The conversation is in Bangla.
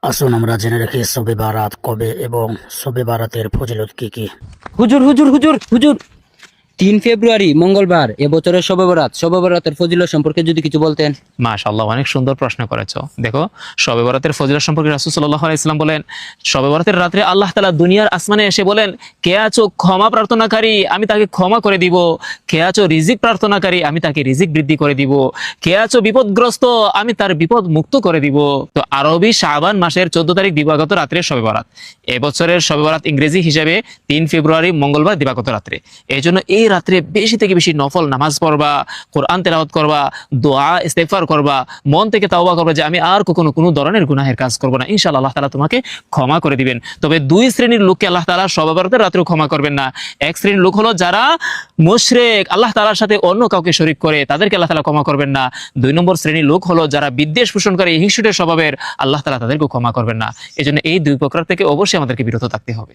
আসুন আমরা জেনে রাখি শবে বারাত কবে এবং শবে বারাতের ফজিলত কি কি। হুজুর হুজুর হুজুর হুজুর 3 ফেব্রুয়ারি মঙ্গলবার এবছরের শবে বরাতের ফজিলত সম্পর্কে যদি কিছু বলতেন। মাশাআল্লাহ, অনেক সুন্দর প্রশ্ন করেছো। দেখো, শবে বরাতের ফজিলত সম্পর্কে রাসূল সাল্লাল্লাহু আলাইহি ওয়াসাল্লাম বলেন, শবে বরাতের রাতে আল্লাহ তাআলা দুনিয়ার আসমানে এসে বলেন, কে আছো ক্ষমা প্রার্থনাকারী, আমি তাকে ক্ষমা করে দিব। কে আছো রিজিক প্রার্থনাকারী, আমি তাকে রিজিক বৃদ্ধি করে দিব। কে আছো বিপদগ্রস্ত, আমি তার বিপদ মুক্ত করে দিব। তো আরবি শাবান মাসের 14 তারিখ দিবাগত রাত্রে শবে বরাত। এবছরের শবে বরাত ইংরেজি হিসেবে 3 ফেব্রুয়ারি মঙ্গলবার দিবাগত রাত্রে। এই জন্য এই রাত্রে বেশি থেকে বেশি নফল নামাজ পড়বা, কোরআন তেলাওয়াত করবা, দোয়া ইস্তেগফার করবা, মন থেকে তাওবা করবা যে আমি আর কখনো কোনো ধরনের গুনাহের কাজ করব না। ইনশাআল্লাহ আল্লাহ তাআলা তোমাকে ক্ষমা করে দিবেন। তবে দুই শ্রেণীর লোককে আল্লাহ তাআলা শবে বরাতের রাত্রেও ক্ষমা করবেন না। এক শ্রেণীর লোক হলো যারা মুশরিক, আল্লাহ তাআলার সাথে অন্য কাউকে শরীক করে, তাদেরকে আল্লাহ তাআলা ক্ষমা করবেন না। 2 নম্বর শ্রেণীর লোক হলো যারা বিদ্বেষ পোষণ করে, হিংসুটে স্বভাবের, আল্লাহ তাআলা তাদেরকে ক্ষমা করবেন না। এজন্য এই দুই প্রকার থেকে অবশ্যই আমাদেরকে বিরত থাকতে হবে।